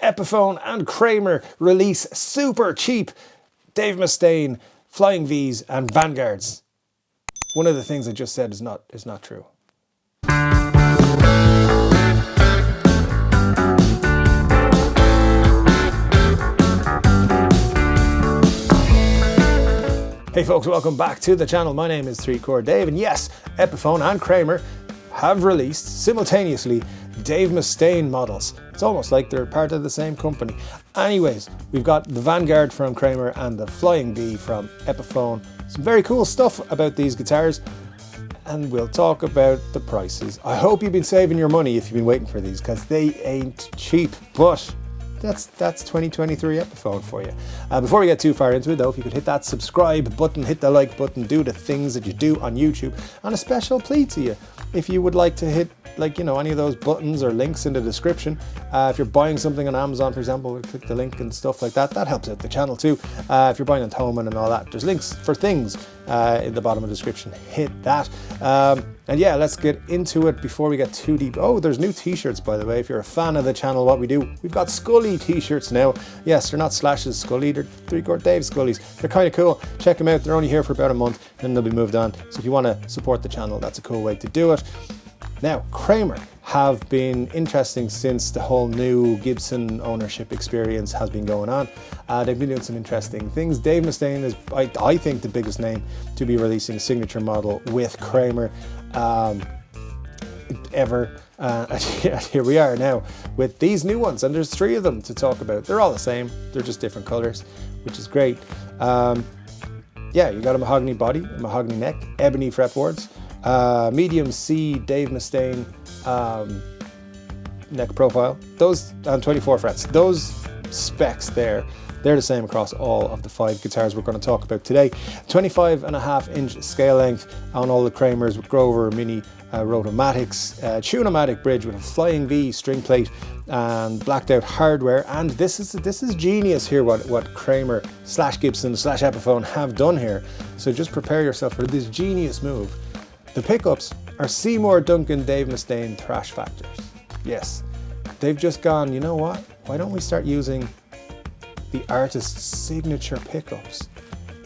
Epiphone and Kramer release super cheap Dave Mustaine Flying Vs and Vanguards. One of the things I just said is not true. Hey folks, welcome back to the channel. My name is 3Core Dave, and yes, Epiphone and Kramer have released simultaneously Dave Mustaine models. It's almost like they're part of the same company. Anyways, we've got the Vanguard from Kramer and the Flying V from Epiphone. Some very cool stuff about these guitars, and we'll talk about the prices. I hope you've been saving your money if you've been waiting for these, because they ain't cheap, but that's 2023 Epiphone for you. Before we get too far into it though, if you could hit that subscribe button, hit the like button, do the things that you do on YouTube, and a special plea to you, if you would like to hit any of those buttons or links in the description. If you're buying something on Amazon, for example, click the link and stuff like that. That helps out the channel too. If you're buying on Thomann and all that, there's links for things in the bottom of the description. Hit that. And yeah, let's get into it before we get too deep. Oh, there's new t-shirts, by the way. If you're a fan of the channel, what we do, we've got Scully t-shirts now. Yes, they're not Slash's Scully, they're 3Core Dave Scullies. They're kind of cool. Check them out. They're only here for about a month, then they'll be moved on. So if you want to support the channel, that's a cool way to do it. Now, Kramer have been interesting since the whole new Gibson ownership experience has been going on. They've been doing some interesting things. Dave Mustaine is, I think, the biggest name to be releasing a signature model with Kramer ever. And here we are now with these new ones, and there's 3 of them to talk about. They're all the same, they're just different colors, which is great. Yeah, you got a mahogany body, a mahogany neck, ebony fretboards, medium C Dave Mustaine neck profile, those and 24 frets. Those specs they're the same across all of the 5 guitars we're going to talk about today. 25.5-inch scale length on all the Kramers with Grover Mini Rotomatics, Tune-o-matic bridge with a Flying V string plate and blacked out hardware. And this is genius here what Kramer / Gibson / Epiphone have done here. So just prepare yourself for this genius move. The pickups are Seymour Duncan Dave Mustaine thrash factors. Yes, they've just gone, you know what? Why don't we start using the artist's signature pickups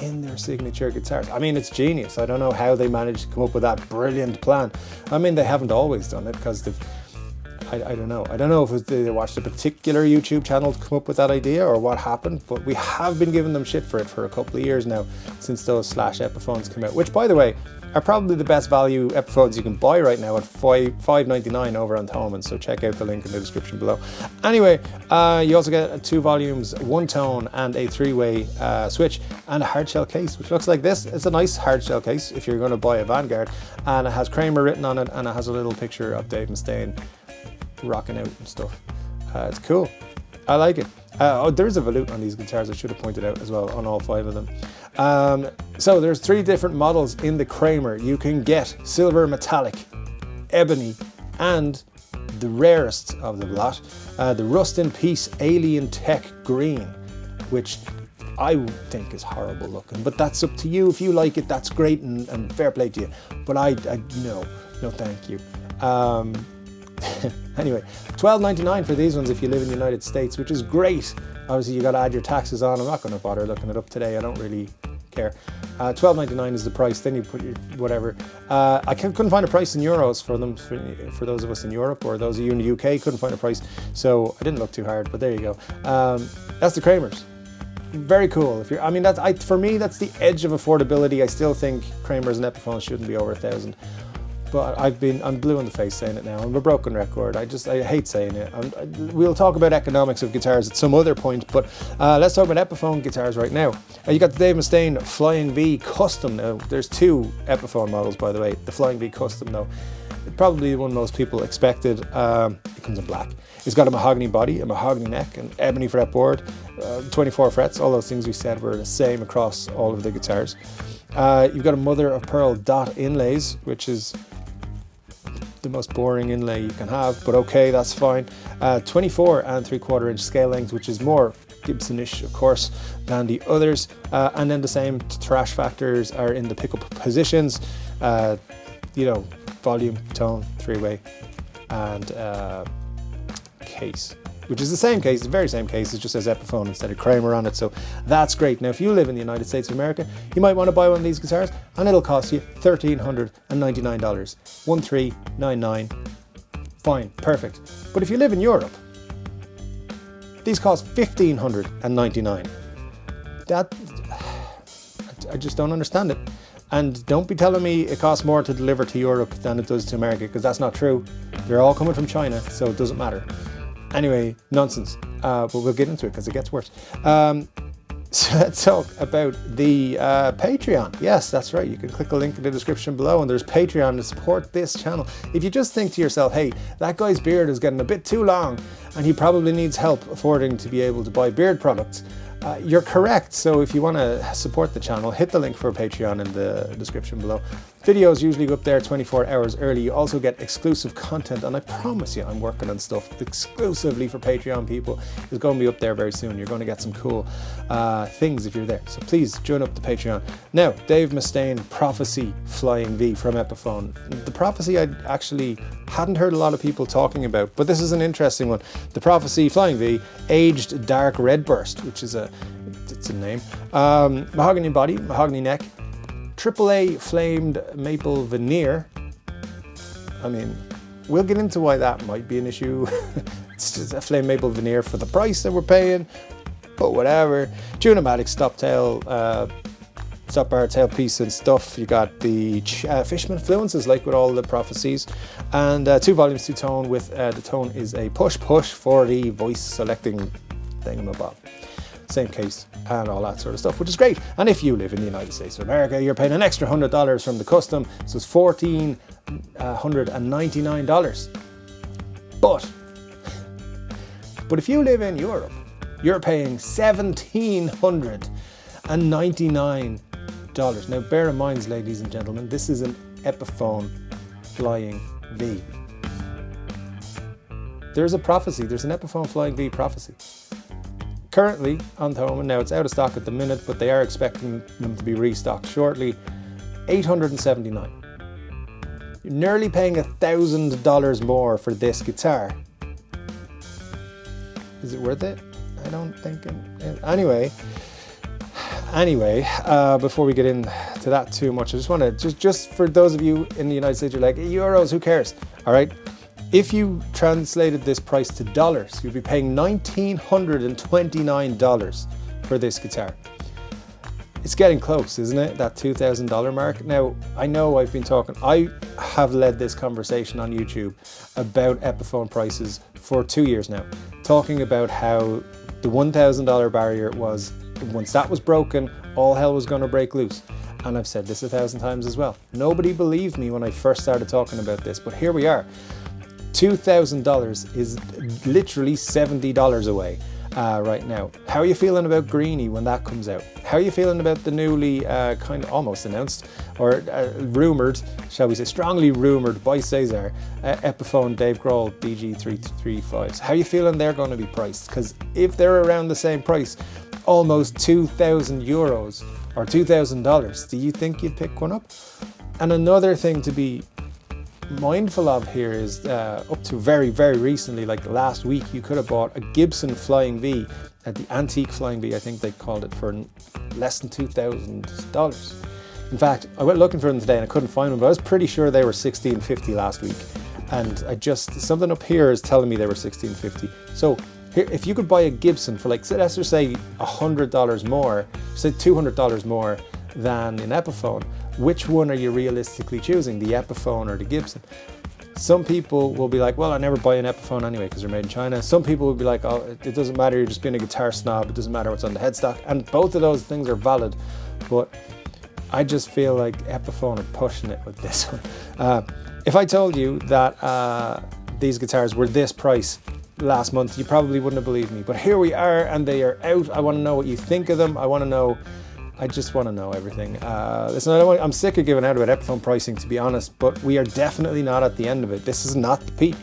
in their signature guitars? I mean, it's genius. I don't know how they managed to come up with that brilliant plan. I mean, they haven't always done it because they've, I don't know. I don't know if they watched a particular YouTube channel to come up with that idea or what happened, but we have been giving them shit for it for a couple of years now since those Epiphones came out, which, by the way, are probably the best value Epiphones you can buy right now at $5.99 over on Thomann, so check out the link in the description below. Anyway, you also get 2 volumes, 1 tone and a 3-way switch and a hard shell case, which looks like this. It's a nice hard shell case if you're going to buy a Vanguard, and it has Kramer written on it, and it has a little picture of Dave Mustaine rocking out and stuff. It's cool. I like it. Oh, there is a volute on these guitars, I should have pointed out as well, on all 5 of them. So there's 3 different models in the Kramer. You can get silver metallic, ebony, and the rarest of the lot, the Rust in Peace Alien Tech Green, which I think is horrible looking, but that's up to you. If you like it, that's great, and fair play to you. But no thank you. Anyway, $12.99 for these ones if you live in the United States, which is great. Obviously, you got to add your taxes on. I'm not going to bother looking it up today. I don't really care. $12.99 is the price. Then you put your whatever. I couldn't find a price in euros for them. For those of us in Europe or those of you in the UK, couldn't find a price. So I didn't look too hard. But there you go. That's the Kramers. Very cool. If you're, I mean, for me, that's the edge of affordability. I still think Kramers and Epiphones shouldn't be over $1,000. But I'm blue in the face saying it now. I'm a broken record. I hate saying it. We'll talk about economics of guitars at some other point, but let's talk about Epiphone guitars right now. You got the Dave Mustaine Flying V Custom now. There's 2 Epiphone models, by the way. The Flying V Custom though, probably the one most people expected. It comes in black. It's got a mahogany body, a mahogany neck, an ebony fretboard, 24 frets. All those things we said were the same across all of the guitars. You've got a mother of pearl dot inlays, which is the most boring inlay you can have, but okay, that's fine. 24.75-inch scale length, which is more Gibson-ish, of course, than the others. And then the same thrash factors are in the pickup positions. Volume, tone, 3-way, and case. which is the same case, the very same case. It just says Epiphone instead of Kramer on it, so that's great. Now, if you live in the United States of America, you might want to buy one of these guitars, and it'll cost you $1,399. $1,399. Fine, perfect. But if you live in Europe, these cost $1,599. That, I just don't understand it. And don't be telling me it costs more to deliver to Europe than it does to America, because that's not true. They're all coming from China, so it doesn't matter. Anyway, nonsense. But we'll get into it because it gets worse. So let's talk about the Patreon. Yes, that's right. You can click the link in the description below, and there's Patreon to support this channel. If you just think to yourself, hey, that guy's beard is getting a bit too long and he probably needs help affording to be able to buy beard products, you're correct. So if you want to support the channel, hit the link for Patreon in the description below. Videos usually go up there 24 hours early. You also get exclusive content, and I promise you I'm working on stuff exclusively for Patreon people. It's going to be up there very soon. You're going to get some cool things if you're there. So please join up the Patreon. Now, Dave Mustaine Prophecy Flying V from Epiphone. The Prophecy I actually hadn't heard a lot of people talking about, but this is an interesting one. The Prophecy Flying V Aged Dark Red Burst, which is it's a name. Mahogany body, mahogany neck, AAA flamed maple veneer. I mean, we'll get into why that might be an issue. It's just a flame maple veneer for the price that we're paying, but whatever. Tune-o-matic stop bar tailpiece and stuff. You got the Fishman influences, like with all the Prophecies, and 2 volumes, 2 tone. With the tone is a push for the voice selecting thingamabob. Same case and all that sort of stuff, which is great. And if you live in the United States of America, you're paying an extra $100 from the custom, so it's $1,499. But if you live in Europe, you're paying $1,799. Now bear in mind, ladies and gentlemen, this is an Epiphone Flying V. There's a Prophecy, there's an Epiphone Flying V Prophecy. Currently on the home, and now it's out of stock at the minute, but they are expecting them to be restocked shortly. $879. You're nearly paying $1,000 more for this guitar. Is it worth it? I don't think. Anyway, before we get into that too much, I just want to just for those of you in the United States, you're like, euros, who cares? All right. If you translated this price to dollars, you'd be paying $1,929 for this guitar. It's getting close, isn't it? That $2,000 mark. Now, I know I have led this conversation on YouTube about Epiphone prices for 2 years now, talking about how the $1,000 barrier was, once that was broken, all hell was going to break loose. And I've said this 1,000 times as well. Nobody believed me when I first started talking about this, but here we are. $2,000 is literally $70 away right now. How are you feeling about Greenie when that comes out? How are you feeling about the newly kind of almost announced or rumoured, shall we say, strongly rumoured by Cesar, Epiphone Dave Grohl BG335s? How are you feeling they're going to be priced? Because if they're around the same price, almost €2,000 or $2,000, do you think you'd pick one up? And another thing to be mindful of here is up to very, very recently, like last week, you could have bought a Gibson Flying V, the antique Flying V, I think they called it, for less than $2,000. In fact, I went looking for them today and I couldn't find them, but I was pretty sure they were $1,650 last week. And something up here is telling me they were $1,650. So here, if you could buy a Gibson for, like, let's just say $100 more, say $200 more than an Epiphone, which one are you realistically choosing, the Epiphone or the Gibson? Some people will be like, well, I never buy an Epiphone anyway because they're made in China. Some people will be like, oh, it doesn't matter, you're just being a guitar snob, it doesn't matter what's on the headstock. And both of those things are valid, but I just feel like Epiphone are pushing it with this one. If I told you that these guitars were this price last month, you probably wouldn't have believed me. But here we are, and they are out. I want to know what you think of them. I just want to know everything. Listen, I'm sick of giving out about Epiphone pricing, to be honest, but we are definitely not at the end of it. This is not the peak.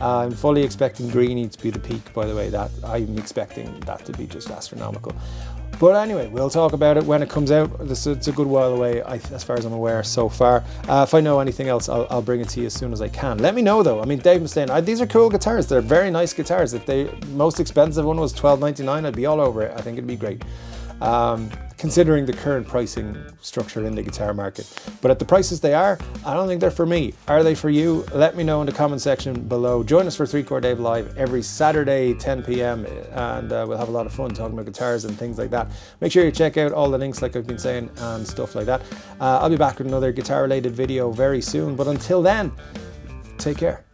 I'm fully expecting Greenie to be the peak, by the way. That I'm expecting that to be just astronomical. But anyway, we'll talk about it when it comes out. It's a good while away, as far as I'm aware so far. If I know anything else, I'll bring it to you as soon as I can. Let me know though. I mean, Dave Mustaine, these are cool guitars. They're very nice guitars. If the most expensive one was $12.99, I'd be all over it. I think it'd be great. Considering the current pricing structure in the guitar market. But at the prices they are, I don't think they're for me. Are they for you? Let me know in the comment section below. Join us for 3 Chord Dave Live every Saturday, 10 p.m. and we'll have a lot of fun talking about guitars and things like that. Make sure you check out all the links like I've been saying and stuff like that. I'll be back with another guitar related video very soon, but until then, take care.